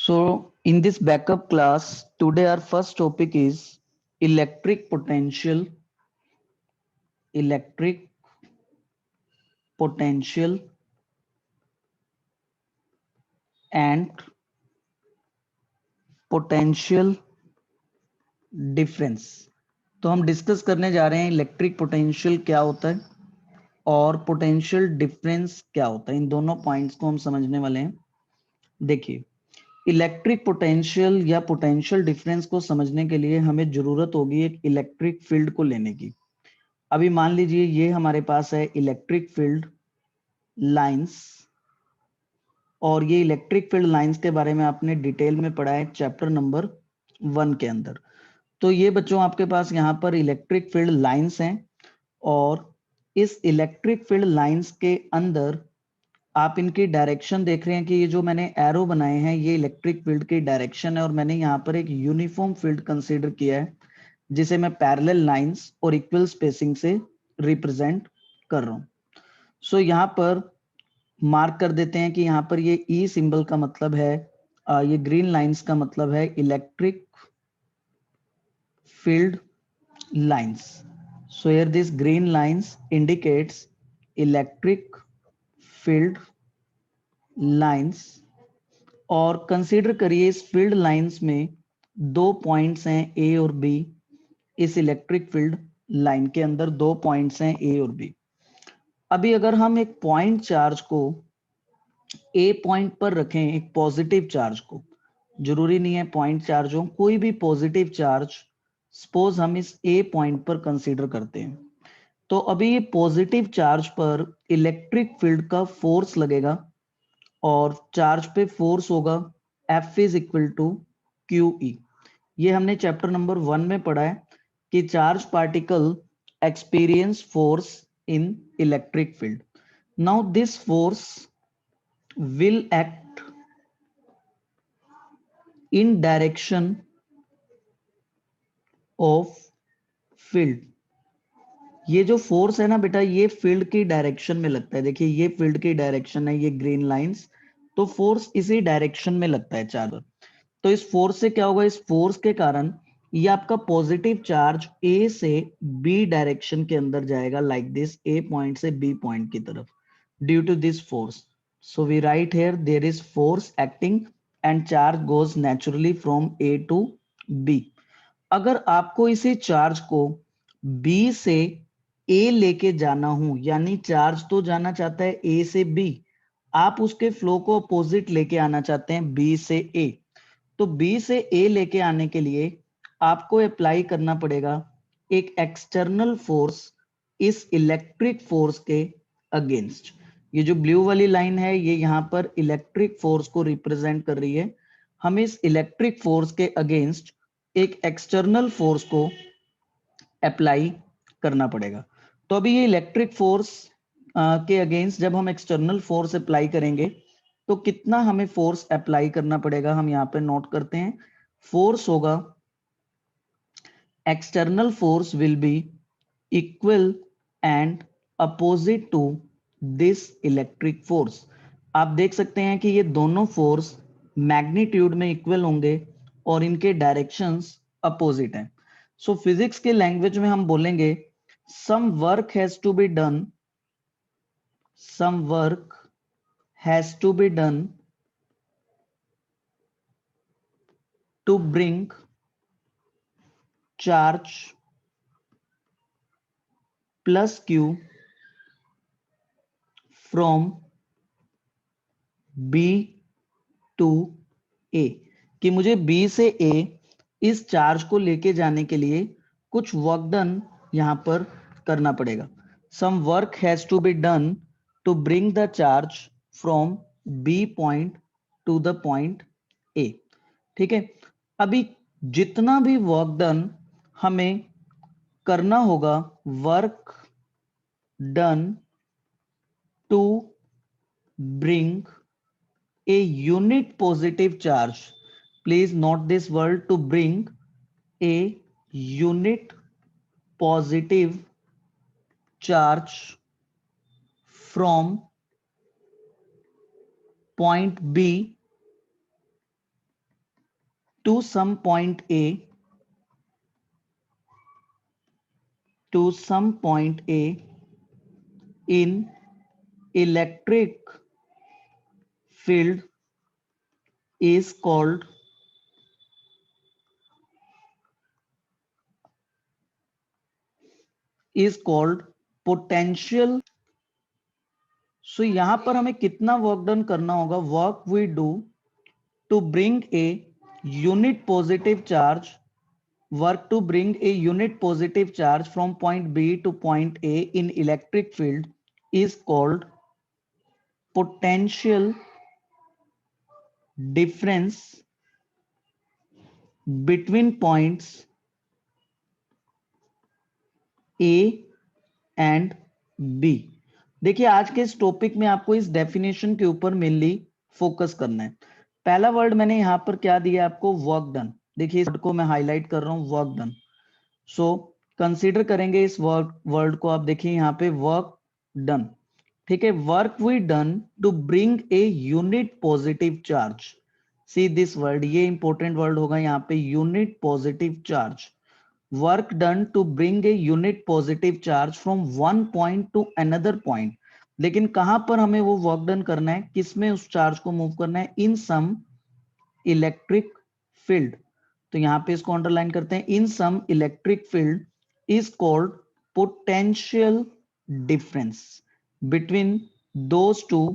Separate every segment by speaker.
Speaker 1: So in this backup class, today our first topic is electric potential, electric potential and potential difference। तो हम discuss करने जा रहे हैं इलेक्ट्रिक पोटेंशियल क्या होता है और पोटेंशियल डिफरेंस क्या होता है। इन दोनों पॉइंट्स को हम समझने वाले हैं। देखिए, इलेक्ट्रिक पोटेंशियल या पोटेंशियल डिफरेंस को समझने के लिए हमें जरूरत होगी एक इलेक्ट्रिक फील्ड को लेने की। अभी मान लीजिए ये हमारे पास है इलेक्ट्रिक फील्ड लाइंस, और ये इलेक्ट्रिक फील्ड लाइंस के बारे में आपने डिटेल में पढ़ा है चैप्टर नंबर 1 के अंदर। तो ये बच्चों आपके पास यहाँ पर इलेक्ट्रिक फील्ड लाइंस हैं, और इस इलेक्ट्रिक फील्ड लाइंस के अंदर आप इनकी डायरेक्शन देख रहे हैं कि ये जो मैंने एरो बनाए हैं ये इलेक्ट्रिक फील्ड की डायरेक्शन है, और मैंने यहाँ पर एक यूनिफॉर्म फील्ड कंसीडर किया है जिसे मैं पैरेलल लाइंस और इक्वल स्पेसिंग से रिप्रेजेंट कर रहा हूं। सो यहाँ पर मार्क कर देते हैं कि यहाँ पर ये ई सिंबल का मतलब है, ये ग्रीन लाइंस का मतलब है electric field lines. So here this green lines indicates electric field lines. और कंसीडर करिए इस फील्ड लाइंस में दो पॉइंट्स हैं ए और बी। इस इलेक्ट्रिक फील्ड लाइन के अंदर दो पॉइंट्स हैं ए और बी। अभी अगर हम एक पॉइंट चार्ज को ए पॉइंट पर रखें, एक पॉजिटिव चार्ज को, जरूरी नहीं है पॉइंट चार्ज हो, कोई भी पॉजिटिव चार्ज सपोज हम इस ए पॉइंट पर कंसीडर करते हैं, तो अभी ये पॉजिटिव चार्ज पर इलेक्ट्रिक फील्ड का फोर्स लगेगा और चार्ज पे फोर्स होगा F is equal to QE। ये हमने चैप्टर नंबर 1 में पढ़ा है कि charge particle experience force in electric field. Now this force will act in direction of field। ये जो फोर्स है ना बेटा, ये फील्ड की डायरेक्शन में लगता है। देखिए ये फील्ड की डायरेक्शन है, ये ग्रीन लाइंस, तो फोर्स इसी डायरेक्शन में लगता है चार्ज। तो इस फोर्स से क्या होगा, इस फोर्स के कारण ये आपका पॉजिटिव चार्ज ए से बी डायरेक्शन के अंदर जाएगा, लाइक दिस, ए पॉइंट से बी पॉइंट की तरफ, due to this force. So we write here there is force acting and charge goes naturally from A to B. अगर आपको इसी चार्ज को बी से ए लेके जाना हो, यानी चार्ज तो जाना चाहता है ए से बी, आप उसके फ्लो को अपोजिट लेके आना चाहते हैं बी से ए, तो बी से ए लेके आने के लिए आपको अप्लाई करना पड़ेगा एक एक्सटर्नल फोर्स इस इलेक्ट्रिक फोर्स के अगेंस्ट। ये जो ब्लू वाली लाइन है ये यहाँ पर इलेक्ट्रिक फोर्स को रिप्रेजेंट कर रही है। हमें इस इलेक्ट्रिक फोर्स के अगेंस्ट एक एक्सटर्नल फोर्स को अप्लाई करना पड़ेगा। तो अभी ये इलेक्ट्रिक फोर्स के अगेंस्ट जब हम एक्सटर्नल फोर्स अप्लाई करेंगे तो कितना हमें फोर्स अप्लाई करना पड़ेगा, हम यहाँ पे नोट करते हैं। फोर्स होगा, external force will be equal and opposite to this electric force. आप देख सकते हैं कि ये दोनों फोर्स मैग्नीट्यूड में इक्वल होंगे और इनके डायरेक्शंस अपोजिट हैं। सो फिजिक्स के लैंग्वेज में हम बोलेंगे some work has to be done, some work has to be done to bring charge plus Q from B to A, कि मुझे B से A इस चार्ज को लेके जाने के लिए कुछ वर्क डन यहां पर करना पड़ेगा। Some work has to be done to bring the charge from B point to the point A। ठीक है, अभी जितना भी वर्क डन हमें करना होगा, work done to bring a unit positive charge, please note this word, to bring a unit positive charge from point B to some point A, to some point A in electric field is called potential. So यहां पर हमें कितना work done करना होगा? Work we do to bring a unit positive charge, work to bring a unit positive charge from point B to point A in electric field is called potential difference between points A and B. देखिए आज के इस topic में आपको इस definition के ऊपर mainly focus करना है। पहला वर्ड मैंने यहां पर क्या दिया आपको? Work done. देखिए इस वर्ड को मैं हाईलाइट कर रहा हूं, वर्क डन। सो कंसीडर करेंगे इस वर्ड को। आप देखिए यहाँ पे वर्क डन, ठीक है। Work we done to bring a unit positive charge. See this word, ये इंपॉर्टेंट वर्ड होगा यहाँ पे, unit positive charge. Work done to bring a unit positive charge from one point to another point. लेकिन कहां पर हमें वो work done करना है? किसमें उस चार्ज को मूव करना है? In some electric field. तो यहां पे इसको अंडरलाइन करते हैं, in some electric field is called potential difference between those two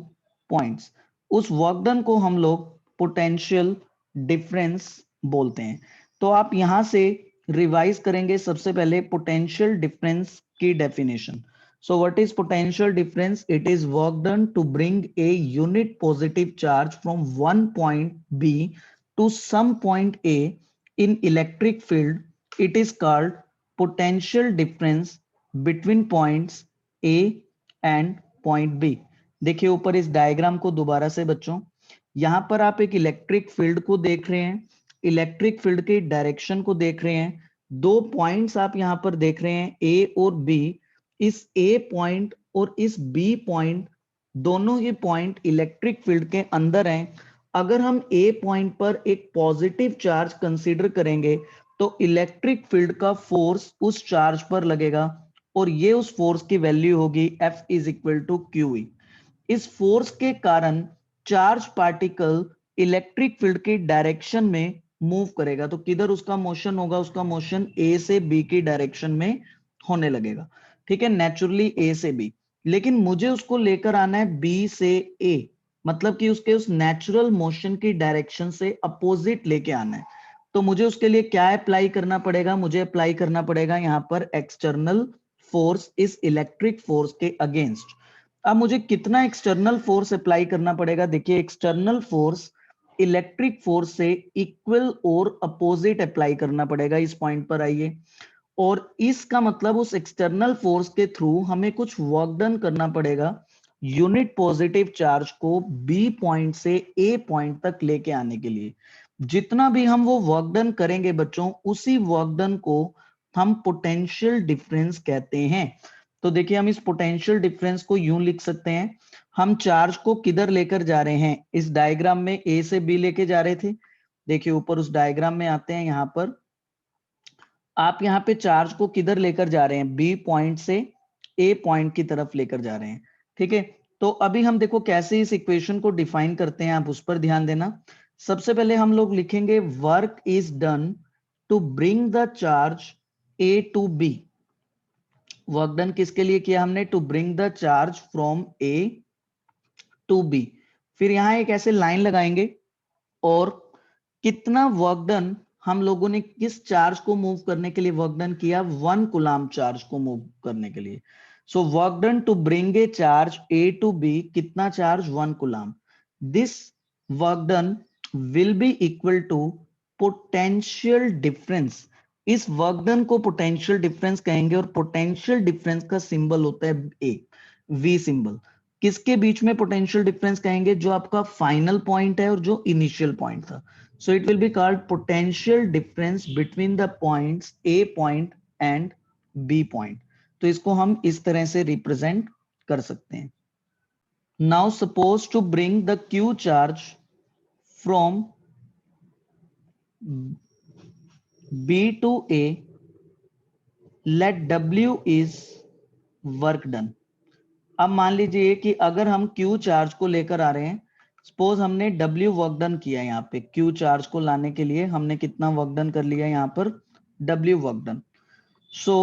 Speaker 1: points. उस वर्क डन को हम लोग पोटेंशियल डिफरेंस बोलते हैं। तो आप यहां से रिवाइज करेंगे सबसे पहले पोटेंशियल डिफरेंस की definition. So what is potential difference? It is work done to bring a unit positive charge from one point B to some point A in electric field. It is called potential difference between points A and point B. देखिए ऊपर इस diagram को दोबारा से बच्चों, यहां पर आप एक इलेक्ट्रिक फील्ड को देख रहे हैं, इलेक्ट्रिक फील्ड के डायरेक्शन को देख रहे हैं। दो पॉइंट्स आप यहां पर देख रहे हैं, A और B। इस A पॉइंट और इस B पॉइंट, दोनों ही पॉइंट इलेक्ट्रिक फील्ड के अंदर हैं। अगर हम A पॉइंट पर एक पॉजिटिव चार्ज कंसीडर करेंगे तो इलेक्ट्रिक फील्ड का फोर्स उस चार्ज पर लगेगा और ये उस फोर्स की वैल्यू होगी F is equal to QE। इस फोर्स के कारण चार्ज पार्टिकल इलेक्ट्रिक फील्ड की डायरेक्शन में मूव करेगा। तो किधर उसका मोशन होगा? उसका मोशन A से B की डायरेक्शन में होने लगेगा, ठीक है, नेचुरली A से B। लेकिन मुझे उसको लेकर आना है B से A, मतलब कि उसके उस नेचुरल मोशन की डायरेक्शन से अपोजिट लेके आना है। तो मुझे उसके लिए क्या अप्लाई करना पड़ेगा? मुझे अप्लाई करना पड़ेगा यहाँ पर एक्सटर्नल फोर्स इस इलेक्ट्रिक फोर्स के अगेंस्ट। अब मुझे कितना एक्सटर्नल फोर्स अप्लाई करना पड़ेगा? देखिए एक्सटर्नल फोर्स इलेक्ट्रिक फोर्स से इक्वल और अपोजिट अप्लाई करना पड़ेगा। इस पॉइंट पर आइए, और इसका मतलब उस एक्सटर्नल फोर्स के थ्रू हमें कुछ वर्क डन करना पड़ेगा यूनिट पॉजिटिव चार्ज को बी पॉइंट से ए पॉइंट तक लेके आने के लिए। जितना भी हम वो वर्क डन करेंगे बच्चों, उसी वर्क डन को हम पोटेंशियल डिफरेंस कहते हैं। तो देखिए हम इस पोटेंशियल डिफरेंस को यूं लिख सकते हैं, हम चार्ज को किधर लेकर जा रहे हैं? इस डायग्राम में ए से बी लेके जा रहे थे। देखिए ऊपर उस डायग्राम में आते हैं, यहां पर आप यहाँ पे चार्ज को किधर लेकर जा रहे हैं? बी पॉइंट से ए पॉइंट की तरफ लेकर जा रहे हैं, ठीक है। तो अभी हम देखो कैसे इस इक्वेशन को डिफाइन करते हैं, आप उस पर ध्यान देना। सबसे पहले हम लोग लिखेंगे work is done to bring the charge A to B. Work done किसके लिए किया हमने? To bring the charge from A to B. फिर यहां एक ऐसे लाइन लगाएंगे और कितना वर्क डन हम लोगों ने किस चार्ज को मूव करने के लिए वर्क डन किया? 1 कूलम्ब चार्ज को मूव करने के लिए। So work done to bring a charge A to B, कितना charge? 1 coulomb. This work done will be equal to potential difference. इस वर्क डन को पोटेंशियल डिफरेंस कहेंगे और पोटेंशियल डिफरेंस का सिंबल होता है ए, वी सिंबल। किसके बीच में पोटेंशियल डिफरेंस कहेंगे? जो आपका फाइनल पॉइंट है और जो इनिशियल पॉइंट था। So it will be called potential difference between the points A point and B point. तो इसको हम इस तरह से रिप्रेजेंट कर सकते हैं। Now suppose to bring the Q charge from B to A, let W is work done। अब मान लीजिए कि अगर हम Q चार्ज को लेकर आ रहे हैं, सपोज हमने W वर्क डन किया, यहाँ पे Q चार्ज को लाने के लिए हमने कितना वर्क डन कर लिया, यहाँ पर W work done. So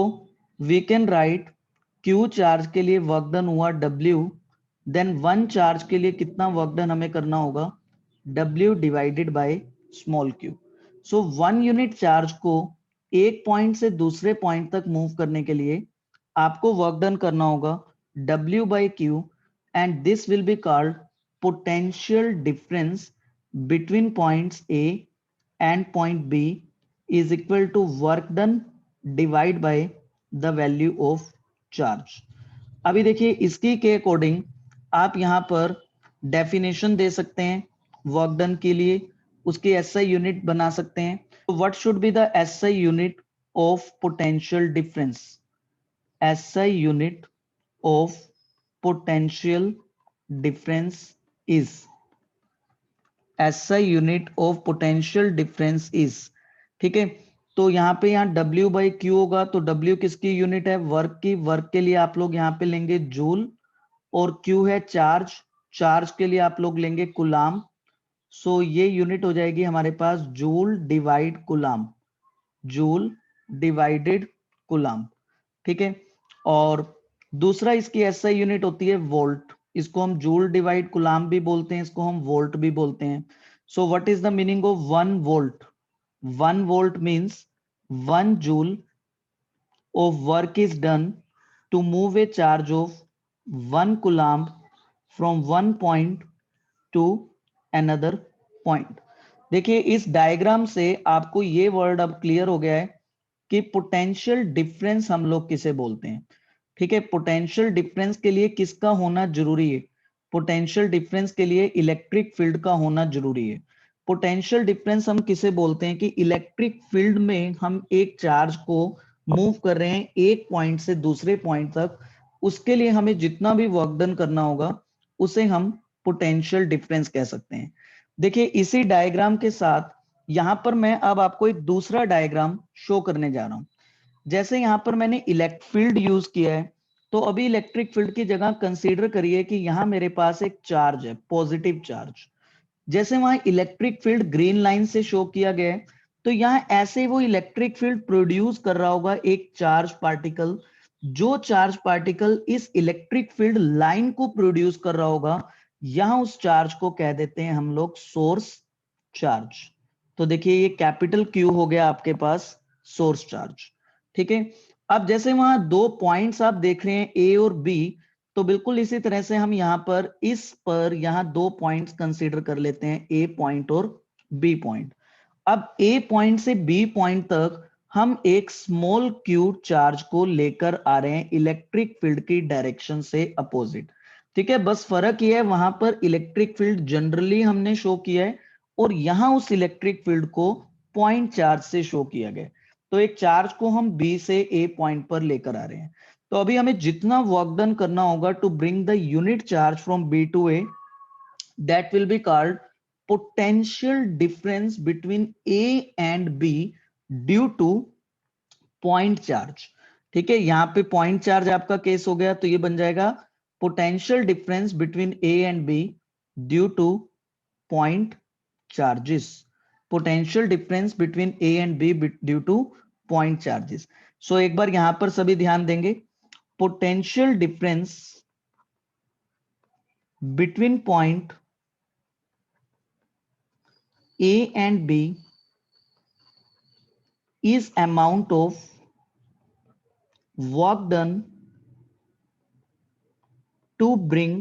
Speaker 1: we can write Q charge के लिए वर्क डन हुआ W, देन 1 चार्ज के लिए कितना वर्क डन हमें करना होगा, W divided by small q। So 1 unit charge को एक पॉइंट से दूसरे पॉइंट तक मूव करने के लिए आपको वर्क डन करना होगा W by Q, and this will be called potential difference between points A and point B is equal to work done divided by the value of charge। अभी देखिए इसकी के अकॉर्डिंग आप यहां पर डेफिनेशन दे सकते हैं वर्क डन के लिए, उसकी एसआई यूनिट बना सकते हैं। तो what should be the SI unit of potential difference? SI unit of potential difference is, SI unit of potential difference is, ठीक है। तो यहाँ पे यहाँ W बाई क्यू होगा, तो W किसकी यूनिट है, वर्क की। वर्क के लिए आप लोग यहाँ पे लेंगे जूल, और Q है चार्ज, चार्ज के लिए आप लोग लेंगे कुलाम। सो ये यूनिट हो जाएगी हमारे पास joule divide coulomb, joule divided coulomb, ठीक है। और दूसरा इसकी एसआई यूनिट होती है वोल्ट, इसको हम जूल डिवाइड कुलाम भी बोलते हैं, इसको हम वोल्ट भी बोलते हैं। सो what is the meaning of 1 volt? 1 volt means 1 joule of work is done to move a charge of 1 coulomb from one point to another point। देखिए इस डायग्राम से आपको ये वर्ड अब क्लियर हो गया है कि पोटेंशियल डिफरेंस हम लोग किसे बोलते हैं, ठीक है। पोटेंशियल डिफरेंस के लिए किसका होना जरूरी है? पोटेंशियल डिफरेंस के लिए इलेक्ट्रिक फील्ड का होना जरूरी है। पोटेंशियल डिफरेंस हम किसे बोलते हैं कि इलेक्ट्रिक फील्ड में हम एक चार्ज को मूव कर रहे हैं एक पॉइंट से दूसरे पॉइंट तक, उसके लिए हमें जितना भी वर्क डन करना होगा उसे हम पोटेंशियल डिफरेंस कह सकते हैं। देखिए इसी डायग्राम के साथ यहां पर मैं अब आपको एक दूसरा डायग्राम शो करने जा रहा हूं। जैसे यहां पर मैंने इलेक्ट्रिक फील्ड यूज किया है, तो अभी इलेक्ट्रिक फील्ड की जगह कंसीडर करिए कि यहां मेरे पास एक चार्ज है, पॉजिटिव चार्ज। जैसे वहां इलेक्ट्रिक फील्ड ग्रीन लाइन से शो किया गया है, तो यहां ऐसे वो इलेक्ट्रिक फील्ड प्रोड्यूस कर रहा होगा एक चार्ज पार्टिकल, जो चार्ज पार्टिकल इस इलेक्ट्रिक फील्ड लाइन को प्रोड्यूस कर रहा होगा, यहां उस चार्ज को कह देते हैं हम लोग सोर्स चार्ज। तो देखिए ये कैपिटल क्यू हो गया आपके पास सोर्स चार्ज, ठीक है। अब जैसे वहां दो पॉइंट्स आप देख रहे हैं ए और बी, तो बिल्कुल इसी तरह से हम यहां पर इस पर यहां दो पॉइंट्स कंसीडर कर लेते हैं, ए पॉइंट और बी पॉइंट। अब ए पॉइंट से बी पॉइंट तक हम एक स्मॉल क्यू चार्ज को लेकर आ रहे हैं इलेक्ट्रिक फील्ड की डायरेक्शन से अपोजिट, ठीक है। बस फर्क यह है वहां पर इलेक्ट्रिक फील्ड जनरली हमने शो किया है और यहां उस इलेक्ट्रिक फील्ड को पॉइंट चार्ज से शो किया गया। तो एक चार्ज को हम बी से ए पॉइंट पर लेकर आ रहे हैं। तो अभी हमें जितना वर्क डन करना होगा to bring the unit charge from B to A, that will be called potential difference between A and B due to point charge, ठीक है। यहां पे पॉइंट चार्ज आपका केस हो गया, तो ये बन जाएगा potential difference between A and B due to point charges, potential difference between A and B due to point charges। So एक बार यहां पर सभी ध्यान देंगे, potential difference between point A and B is amount of work done to bring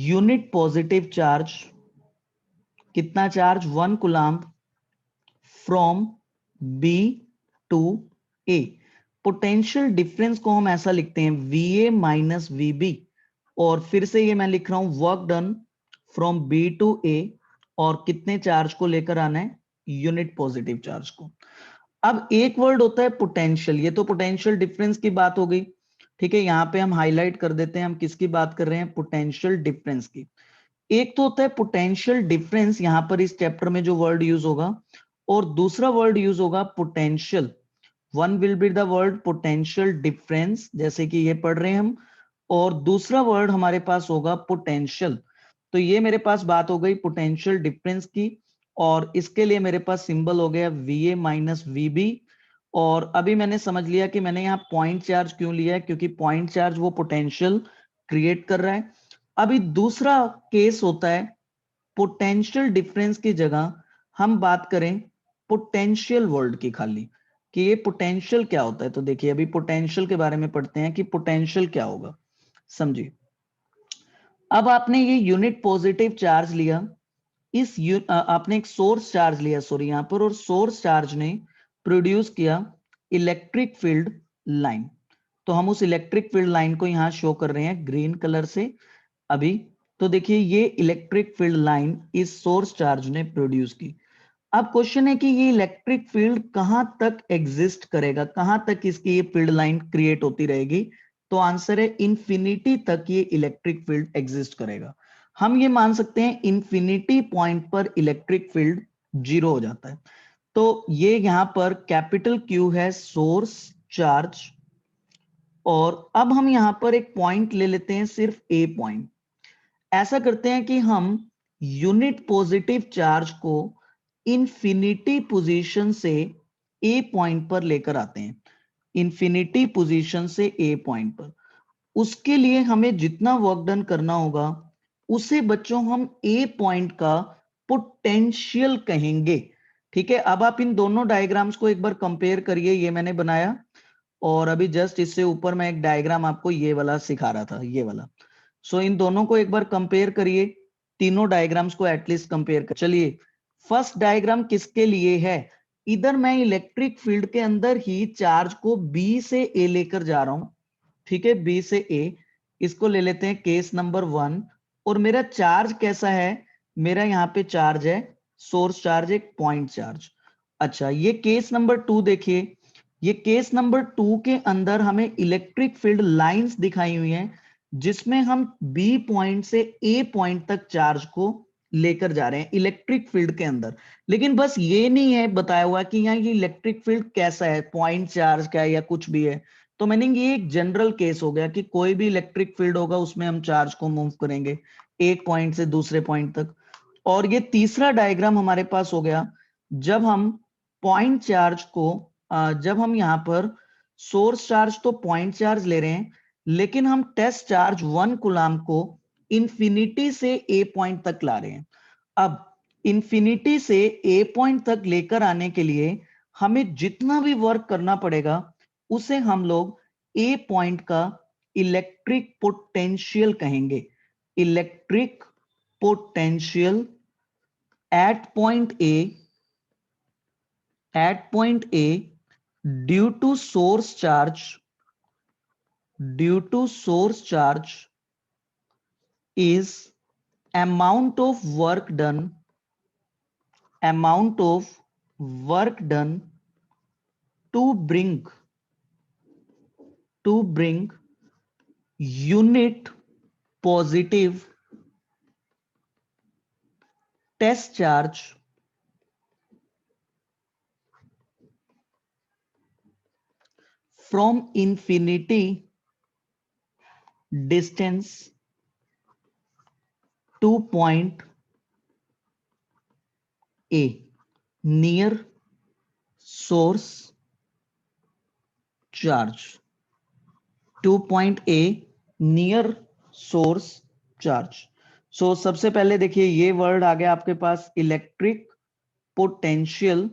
Speaker 1: unit positive charge, कितना charge 1 coulomb, from B to A. Potential difference को हम ऐसा लिखते हैं VA माइनस VB, और फिर से ये मैं लिख रहा हूं work done from B to A, और कितने चार्ज को लेकर आना है, यूनिट पॉजिटिव चार्ज को। अब एक वर्ड होता है पोटेंशियल, ये तो पोटेंशियल डिफरेंस की बात हो गई, ठीक है। यहां पे हम हाईलाइट कर देते हैं हम किसकी बात कर रहे हैं, पोटेंशियल डिफरेंस की। एक तो होता है पोटेंशियल डिफरेंस, यहां पर इस चैप्टर में जो वर्ड यूज होगा, और दूसरा वर्ड यूज होगा potential. One will be the word potential difference, जैसे कि ये पढ़ रहे हैं हम, और दूसरा वर्ड हमारे पास होगा पोटेंशियल। तो ये मेरे पास बात हो गई पोटेंशियल डिफरेंस की, और इसके लिए मेरे पास सिंबल हो गया VA माइनस VB। और अभी मैंने समझ लिया कि मैंने यहाँ पॉइंट चार्ज क्यों लिया है, क्योंकि पॉइंट चार्ज वो पोटेंशियल क्रिएट कर रहा है। अभी दूसरा केस होता है पोटेंशियल डिफरेंस की जगह हम बात करें पोटेंशियल वर्ड की खाली, कि ये पोटेंशियल क्या होता है। तो देखिए अभी पोटेंशियल के बारे में पढ़ते हैं कि पोटेंशियल क्या होगा, समझिए। अब आपने ये यूनिट पॉजिटिव चार्ज लिया, आपने एक सोर्स चार्ज लिया, सॉरी यहां पर, और सोर्स चार्ज ने प्रोड्यूस किया इलेक्ट्रिक फील्ड लाइन। तो हम उस इलेक्ट्रिक फील्ड लाइन को यहां शो कर रहे हैं ग्रीन कलर से अभी। तो देखिए ये इलेक्ट्रिक फील्ड लाइन इस सोर्स चार्ज ने प्रोड्यूस की। अब क्वेश्चन है कि ये इलेक्ट्रिक फील्ड कहां तक एग्जिस्ट करेगा, कहां तक इसकी ये फील्ड लाइन क्रिएट होती रहेगी। तो आंसर है इन्फिनिटी तक ये इलेक्ट्रिक फील्ड एग्जिस्ट करेगा। हम ये मान सकते हैं इन्फिनिटी पॉइंट पर इलेक्ट्रिक फील्ड जीरो हो जाता है। तो ये यहां पर कैपिटल Q है सोर्स चार्ज, और अब हम यहां पर एक पॉइंट ले लेते हैं, सिर्फ A पॉइंट। ऐसा करते हैं कि हम यूनिट पॉजिटिव चार्ज को इन्फिनिटी पोजीशन से A पॉइंट पर लेकर आते हैं, इन्फिनिटी पोजीशन से A पॉइंट पर। उसके लिए हमें जितना वर्क डन करना होगा उसे बच्चों हम A पॉइंट का पोटेंशियल कहेंगे। ठीक है, अब आप इन दोनों डायग्राम्स को एक बार कंपेयर करिए, ये मैंने बनाया, और अभी जस्ट इससे ऊपर मैं एक डायग्राम आपको ये वाला सिखा रहा था, ये वाला। सो इन दोनों को एक बार कंपेयर करिए, तीनों डायग्राम्स को एटलीस्ट कंपेयर कर। चलिए फर्स्ट डायग्राम किसके लिए है, इधर मैं इलेक्ट्रिक फील्ड के अंदर ही चार्ज को B से A लेकर जा रहा हूं। ठीक है, B से A, इसको ले लेते हैं केस नंबर 1। और मेरा चार्ज कैसा है, मेरा यहाँ पे चार्ज है सोर्स चार्ज, एक पॉइंट चार्ज। अच्छा ये केस नंबर 2 देखिए, ये केस नंबर 2 के अंदर हमें इलेक्ट्रिक फील्ड लाइंस दिखाई हुई हैं, जिसमें हम B पॉइंट से A पॉइंट तक चार्ज को लेकर जा रहे हैं इलेक्ट्रिक फील्ड के अंदर। लेकिन बस ये नहीं है बताया हुआ कि यहाँ ये इलेक्ट्रिक फील्ड कैसा है, पॉइंट चार्ज क्या है या कुछ भी है। तो मैंने ये एक जनरल केस हो गया कि कोई भी इलेक्ट्रिक फील्ड होगा उसमें हम चार्ज को मूव करेंगे एक पॉइंट से दूसरे पॉइंट तक। और ये तीसरा डायग्राम हमारे पास हो गया जब हम पॉइंट चार्ज को, जब हम यहाँ पर सोर्स चार्ज तो पॉइंट चार्ज ले रहे हैं, लेकिन हम टेस्ट चार्ज 1 कूलाम को इंफिनिटी से A पॉइंट तक ला रहे हैं। अब इंफिनिटी से A पॉइंट तक लेकर आने के लिए हमें जितना भी वर्क करना पड़ेगा उसे हम लोग A पॉइंट का इलेक्ट्रिक पोटेंशियल कहेंगे। Electric potential at point A due to source charge is amount of work done to bring unit positive test charge from infinity distance to point A near source charge, to point A near source charge। सो सबसे पहले देखिए ये word आ गया आपके पास electric potential.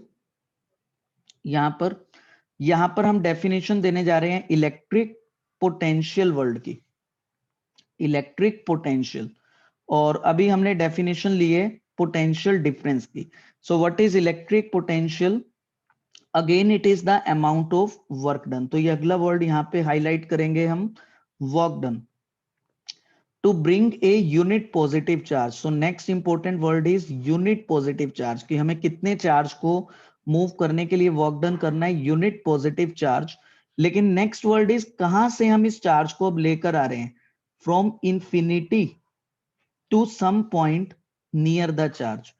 Speaker 1: यहां पर हम definition देने जा रहे हैं इलेक्ट्रिक पोटेंशियल वर्ड की, इलेक्ट्रिक पोटेंशियल। और अभी हमने डेफिनेशन ली है पोटेंशियल डिफरेंस की। So what is electric potential, again it is the amount of work done. तो ये अगला वर्ड यहाँ पे हाईलाइट करेंगे हम, work done to bring a unit positive charge. So next important word is unit positive charge, कि हमें कितने चार्ज को मूव करने के लिए वर्क डन करना है, यूनिट पॉजिटिव चार्ज। लेकिन नेक्स्ट वर्ड इज कहां से हम इस चार्ज को अब लेकर आ रहे हैं, from infinity to some point near the charge,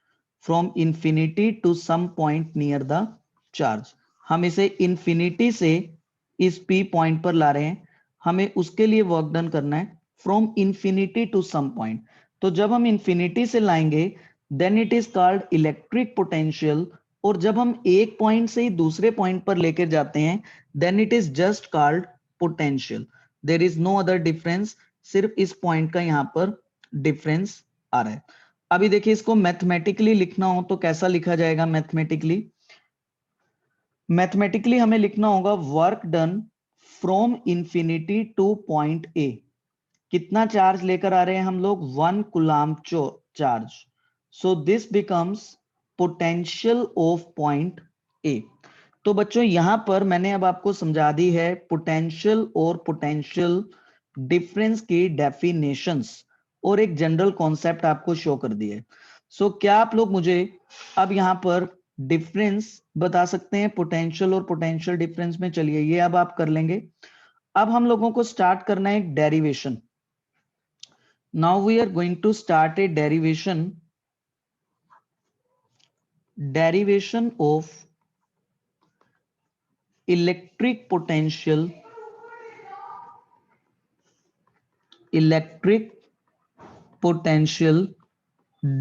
Speaker 1: from infinity to some point near the charge. हम इसे इंफिनिटी से इस पी पॉइंट पर ला रहे हैं, हमें उसके लिए वर्क डन करना है from infinity to some point. तो जब हम इंफिनिटी से लाएंगे then it is called electric potential, और जब हम एक पॉइंट से ही दूसरे पॉइंट पर लेकर जाते हैं then it is just called potential. There is no other difference, सिर्फ इस पॉइंट का यहां पर डिफरेंस आ रहा है। अभी देखिए इसको मैथमेटिकली लिखना हो तो कैसा लिखा जाएगा मैथमेटिकली? मैथमेटिकली हमें लिखना होगा work done from infinity two point A. कितना चार्ज लेकर आ रहे हैं हम लोग? 1 coulomb charge. So this becomes potential of point A. तो बच्चों यहां पर मैंने अब आपको समझा दी है पोटेंशियल और पोटेंशियल डिफरेंस की डेफिनेशंस, और एक जनरल कॉन्सेप्ट आपको शो कर दिए। सो क्या आप लोग मुझे अब यहां पर डिफरेंस बता सकते हैं पोटेंशियल और पोटेंशियल डिफरेंस में? चलिए ये अब आप कर लेंगे। अब हम लोगों को स्टार्ट करना है एक derivation. Now we are going to start a derivation of electric potential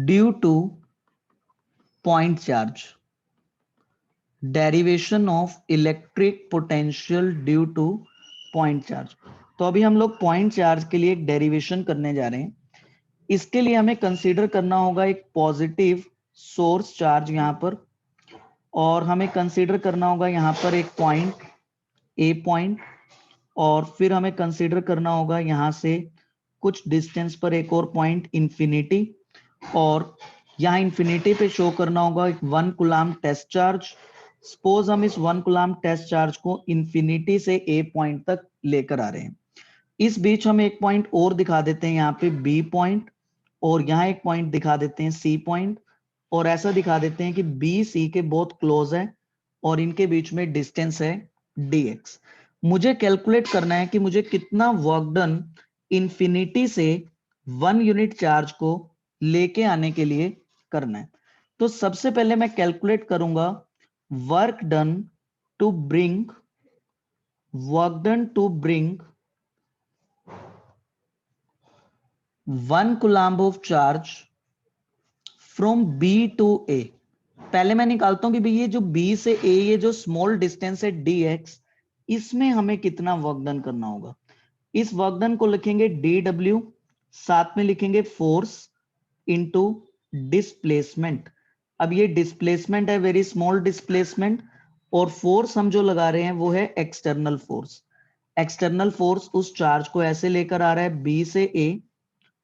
Speaker 1: due to point charge। derivation of electric potential due to point charge। तो अभी हम लोग पॉइंट चार्ज के लिए एक डेरिवेशन करने जा रहे हैं। इसके लिए हमें कंसीडर करना होगा एक पॉजिटिव सोर्स चार्ज यहां पर, और हमें कंसीडर करना होगा यहां पर एक पॉइंट ए पॉइंट, और फिर हमें कंसीडर करना होगा यहां से कुछ डिस्टेंस पर एक और पॉइंट इंफिनिटी, और यहां इंफिनिटी पे शो करना होगा एक 1 कूलम्ब टेस्ट चार्ज। सपोज हम इस 1 कूलम्ब टेस्ट चार्ज को इंफिनिटी से ए पॉइंट तक लेकर आ रहे हैं। इस बीच हम एक पॉइंट और दिखा देते हैं यहाँ पे बी पॉइंट, और यहाँ एक पॉइंट दिखा देते हैं सी पॉइंट, और ऐसा दिखा देते हैं कि बी सी के बहुत क्लोज है और इनके बीच में डिस्टेंस है dx। मुझे कैलकुलेट करना है कि मुझे कितना वर्क डन इंफिनिटी से 1 यूनिट चार्ज को लेके आने के लिए करना है। तो सबसे पहले मैं कैलकुलेट करूंगा work done to bring 1 coulomb of charge from B to A. पहले मैं निकालता हूं कि भाई ये जो बी से ए, ये जो स्मॉल डिस्टेंस है dx, इसमें हमें कितना वर्क डन करना होगा। इस वर्क डन को लिखेंगे dw, साथ में लिखेंगे फोर्स इनटू डिस्प्लेसमेंट। अब ये डिस्प्लेसमेंट है वेरी स्मॉल डिस्प्लेसमेंट, और फोर्स हम जो लगा रहे हैं वो है एक्सटर्नल फोर्स। एक्सटर्नल फोर्स उस चार्ज को ऐसे लेकर आ रहा है बी से ए,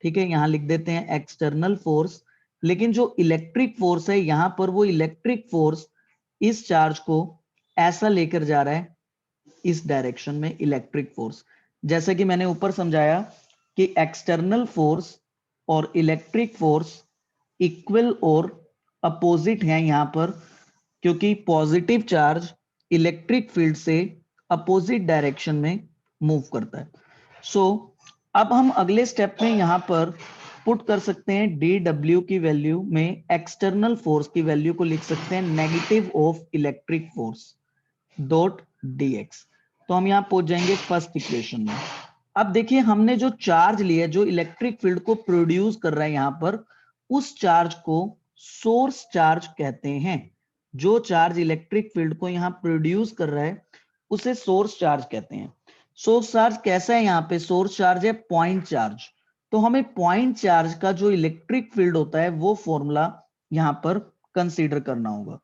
Speaker 1: ठीक है, यहां लिख देते हैं एक्सटर्नल फोर्स। लेकिन जो इलेक्ट्रिक फोर्स है यहां पर, वो इलेक्ट्रिक फोर्स इस चार्ज को ऐसा लेकर जा रहा है इस डायरेक्शन में, इलेक्ट्रिक फोर्स। जैसे कि मैंने ऊपर समझाया कि एक्सटर्नल फोर्स और इलेक्ट्रिक फोर्स इक्वल और अपोजिट हैं यहां पर, क्योंकि पॉजिटिव चार्ज इलेक्ट्रिक फील्ड से अपोजिट डायरेक्शन में मूव करता है। सो अब हम अगले स्टेप में यहां पर पुट कर सकते हैं dw की वैल्यू में एक्सटर्नल फोर्स की वैल्यू को लिख सकते हैं negative of electric force dot dx। तो हम यहां पहुंच जाएंगे फर्स्ट इक्वेशन में। अब देखिए हमने जो चार्ज लिया, जो इलेक्ट्रिक फील्ड को प्रोड्यूस कर रहा है यहां पर, उस चार्ज को सोर्स चार्ज कहते हैं। जो चार्ज इलेक्ट्रिक फील्ड को यहां प्रोड्यूस कर रहा है उसे सोर्स चार्ज कहते हैं। सोर्स चार्ज कैसा है? यहाँ पे सोर्स चार्ज है पॉइंट चार्ज। तो हमें पॉइंट चार्ज का जो इलेक्ट्रिक फील्ड होता है वो फॉर्मूला यहां पर कंसीडर करना होगा,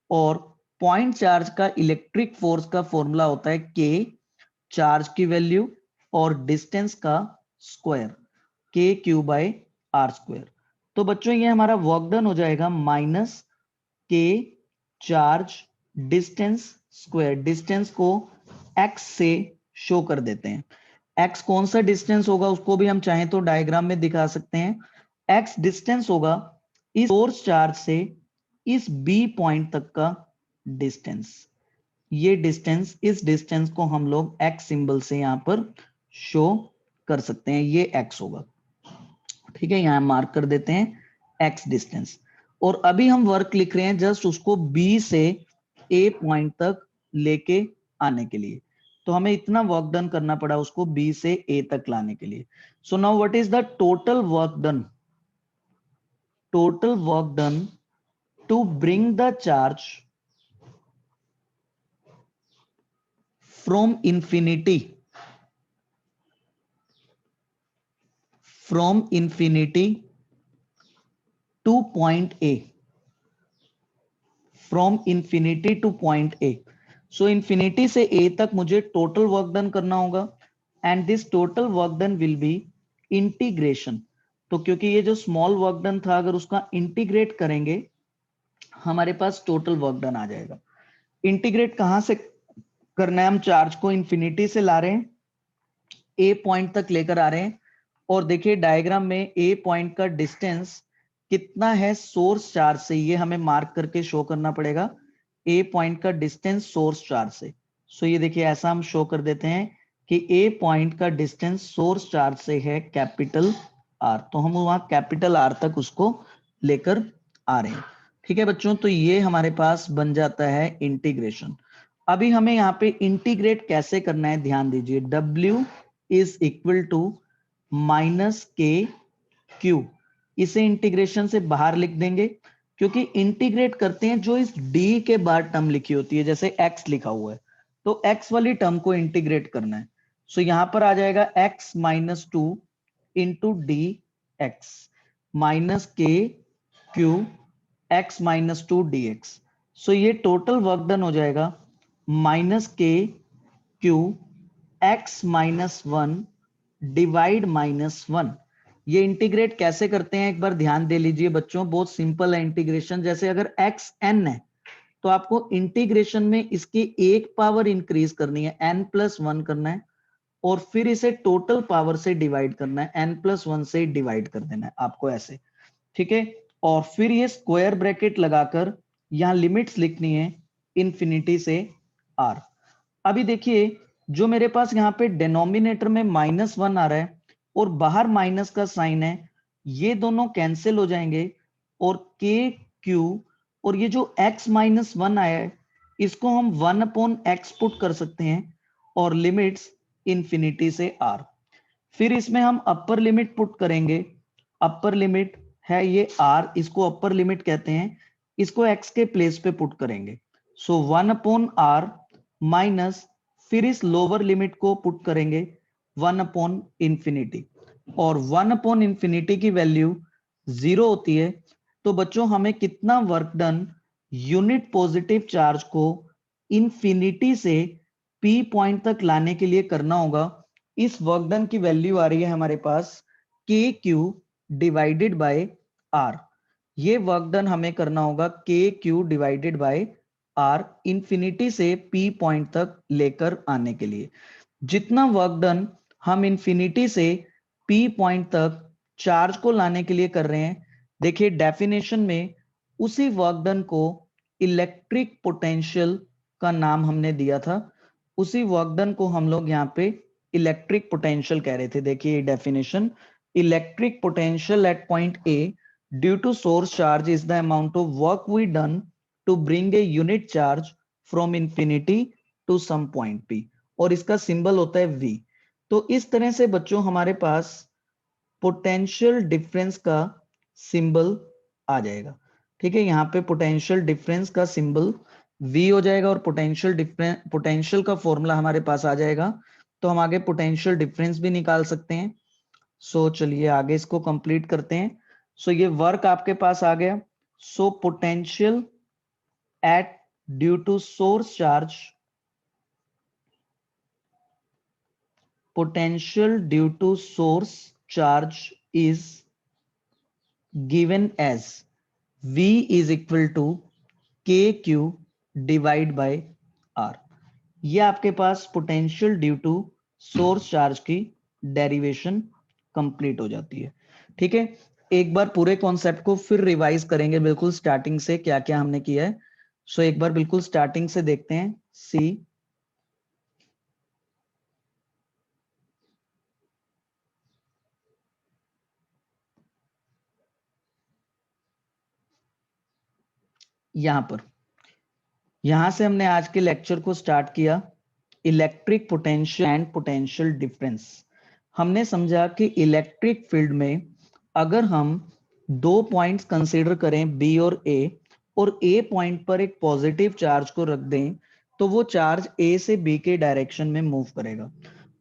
Speaker 1: और पॉइंट चार्ज का इलेक्ट्रिक फोर्स का फॉर्मूला होता है के, चार्ज की वैल्यू और डिस्टेंस का स्क्वायर, के क्यू बाय आर स्क्वायर। तो बच्चों ये हमारा वर्क डन हो जाएगा माइनस के चार्ज डिस्टेंस स्क्वायर। डिस्टेंस को एक्स से शो कर देते हैं। एक्स कौन सा डिस्टेंस होगा उसको भी हम चाहें तो डायग्राम में दिखा सकते हैं। एक्स डिस्टेंस होगा इस सोर्स चार्ज से इस बी पॉइंट तक का डिस्टेंस। ये डिस्टेंस, इस डिस्टेंस को हम लोग एक्स सिंबल से यहां पर शो कर सकते हैं, ये एक्स होगा, ठीक है, यहाँ मार्क कर देते हैं x डिस्टेंस। और अभी हम वर्क लिख रहे हैं जस्ट उसको B से A पॉइंट तक लेके आने के लिए। तो हमें इतना वर्क डन करना पड़ा उसको B से A तक लाने के लिए। So now what is the total work done? Total work done to bring the charge from infinity to point A, from infinity to point A. So infinity से A तक मुझे टोटल वर्क डन करना होगा and this total work done will B integration. तो क्योंकि ये जो small work done था अगर उसका इंटीग्रेट करेंगे हमारे पास टोटल वर्क डन आ जाएगा। इंटीग्रेट कहां से करना है? हम चार्ज को इंफिनिटी से ला रहे हैं, ए पॉइंट तक लेकर आ रहे हैं। और देखिए डायग्राम में ए पॉइंट का डिस्टेंस कितना है सोर्स चार्ज से, ये हमें मार्क करके शो करना पड़ेगा। ए पॉइंट का डिस्टेंस सोर्स चार्ज से। सो ये देखिए ऐसा हम शो कर देते हैं कि ए पॉइंट का डिस्टेंस सोर्स चार्ज से है कैपिटल आर। तो हम वहां कैपिटल आर तक उसको लेकर आ रहे हैं। ठीक है बच्चों, तो ये हमारे पास बन जाता है इंटीग्रेशन। अभी हमें यहाँ पे इंटीग्रेट कैसे करना है ध्यान दीजिए। W is equal to minus के क्यू। इसे इंटीग्रेशन से बाहर लिख देंगे क्योंकि इंटीग्रेट करते हैं जो इस d के बाद टर्म लिखी होती है, जैसे x लिखा हुआ है तो x वाली टर्म को इंटीग्रेट करना है। सो यहां पर आ जाएगा x minus two into D X minus के Q x minus two D X. So ये टोटल वर्क डन हो जाएगा माइनस के Q X minus one divide minus one. ये इंटीग्रेट कैसे करते हैं एक बार ध्यान दे लीजिए बच्चों, बहुत सिंपल है इंटीग्रेशन। जैसे अगर एक्स एन है तो आपको इंटीग्रेशन में इसकी एक पावर इंक्रीज करनी है, एन प्लस वन करना है और फिर इसे टोटल पावर से डिवाइड करना है, एन प्लस वन से डिवाइड कर देना है आपको ऐसे। ठीक है, और फिर ये स्क्वायर ब्रैकेट लगाकर यहां लिमिट्स लिखनी है इंफिनिटी से आर। अभी देखिए जो मेरे पास यहाँ पे डिनोमिनेटर में माइनस वन आ रहा है और बाहर माइनस का साइन है, ये दोनों कैंसिल हो जाएंगे और के क्यू और ये जो x माइनस वन आया है इसको हम वन अपॉन एक्स पुट कर सकते हैं और लिमिट्स इंफिनिटी से आर। फिर इसमें हम अपर लिमिट पुट करेंगे। अपर लिमिट है ये आर, इसको अपर लिमिट कहते हैं, इसको एक्स के प्लेस पे पुट करेंगे। So one upon r minus फिर इस लोअर लिमिट को पुट करेंगे वन अपॉन इंफिनिटी और वन अपॉन इंफिनिटी की वैल्यू जीरो होती है। तो बच्चों हमें कितना work done unit positive charge को इंफिनिटी से पी पॉइंट तक लाने के लिए करना होगा। इस वर्क डन की वैल्यू आ रही है हमारे पास k q divided by r. ये वर्क डन हमें करना होगा के q divided by are infinity से पी पॉइंट तक लेकर आने के लिए। जितना वर्क डन हम इंफिनिटी से पी पॉइंट तक चार्ज को लाने के लिए कर रहे हैं, देखिए डेफिनेशन में उसी वर्क डन को इलेक्ट्रिक पोटेंशियल का नाम हमने दिया था। उसी वर्क डन को हम लोग यहाँ पे इलेक्ट्रिक पोटेंशियल कह रहे थे। देखिए definition, electric potential at point A due to source charge is the amount of work we done to bring a unit charge from infinity to some point P और इसका सिंबल होता है V। तो इस तरह से बच्चों हमारे पास पोटेंशियल डिफरेंस का सिंबल आ जाएगा। ठीक है, यहाँ पे पोटेंशियल डिफरेंस का सिंबल V हो जाएगा और पोटेंशियल का फॉर्मूला हमारे पास आ जाएगा। तो हम आगे पोटेंशियल डिफरेंस भी निकाल सकते हैं। सो चलिए आगे इसको कंप्लीट करते हैं। सो ये वर्क आपके पास आ गया। So potential at due to source charge, potential due to source charge is given as V is equal to KQ divide by R। ये आपके पास potential due to source charge की डेरिवेशन कंप्लीट हो जाती है। ठीक है, एक बार पूरे कॉन्सेप्ट को फिर रिवाइज करेंगे बिल्कुल स्टार्टिंग से क्या क्या हमने किया है। सो एक बार बिल्कुल स्टार्टिंग से देखते हैं। सी यहां पर, यहां से हमने आज के लेक्चर को स्टार्ट किया, electric potential and potential difference. हमने समझा कि इलेक्ट्रिक फील्ड में अगर हम दो पॉइंट्स कंसीडर करें बी और ए पॉइंट पर एक पॉजिटिव चार्ज को रख दें तो वो चार्ज ए से बी के डायरेक्शन में मूव करेगा।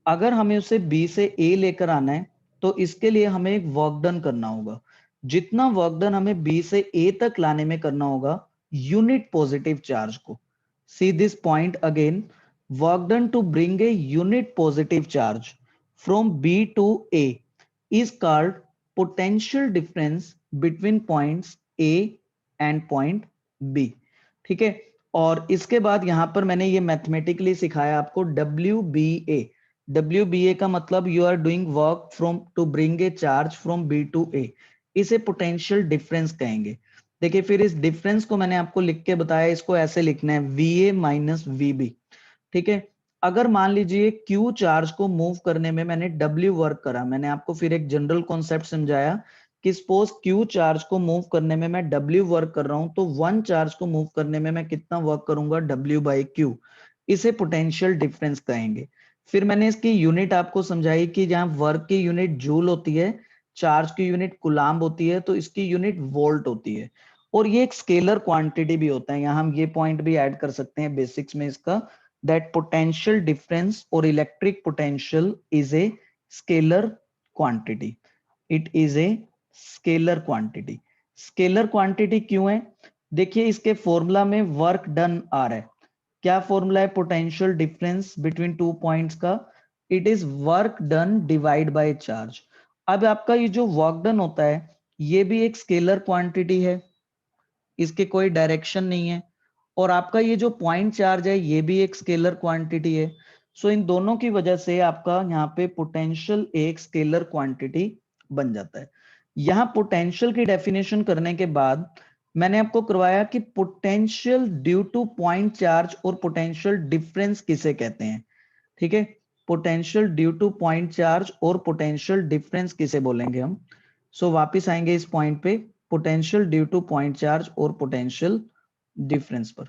Speaker 1: अगर हमें उसे बी से ए लेकर आना है तो इसके लिए हमें एक वर्क डन करना होगा। जितना वर्क डन हमें बी से ए तक लाने में करना होगा यूनिट पॉजिटिव चार्ज को, see this point again, work done to bring a unit positive charge from B to A is called potential difference between points A and point B। ठीक है, और इसके बाद यहां पर मैंने ये मैथमेटिकली सिखाया आपको WBA। WBA का मतलब you are doing work from to bring a charge from B to A, इसे पोटेंशियल डिफरेंस कहेंगे। देखिए फिर इस डिफरेंस को मैंने आपको लिख के बताया, इसको ऐसे लिखना है VA माइनस VB। ठीक है, अगर मान लीजिए Q चार्ज को मूव करने में मैंने W वर्क करा, मैंने आपको फिर एक जनरल कॉन्सेप्ट समझाया कि सपोज Q चार्ज को मूव करने में मैं W वर्क कर रहा हूं तो 1 चार्ज को मूव करने में मैं कितना वर्क करूंगा W बाई Q, इसे पोटेंशियल डिफरेंस कहेंगे। फिर मैंने इसकी यूनिट आपको समझाई कि जहां वर्क की यूनिट जूल होती है, चार्ज की यूनिट कुलाम्ब होती है, तो इसकी यूनिट वोल्ट होती है। और ये एक स्केलर क्वांटिटी भी होता है, यहाँ हम ये पॉइंट भी ऐड कर सकते हैं बेसिक्स में इसका, that potential difference or electric potential is a scalar quantity। it is a scalar quantity। scalar quantity क्यों है? देखिए इसके फॉर्मूला में वर्क डन आ रहा है। क्या फॉर्मूला है potential difference between two points का? It is work done divide by charge. अब आपका ये जो वर्क डन होता है ये भी एक स्केलर क्वांटिटी है, इसके कोई डायरेक्शन नहीं है, और आपका ये जो पॉइंट चार्ज है ये भी एक स्केलर क्वांटिटी है। सो इन दोनों की वजह से आपका यहाँ पे पोटेंशियल एक स्केलर क्वांटिटी बन जाता है। यहाँ पोटेंशियल की डेफिनेशन करने के बाद मैंने आपको करवाया कि potential due to point charge और पोटेंशियल डिफरेंस किसे कहते हैं। ठीक है, potential due to point charge और पोटेंशियल डिफरेंस किसे बोलेंगे हम। सो वापिस आएंगे इस पॉइंट पे, potential due to point charge और पोटेंशियल डिफरेंस पर।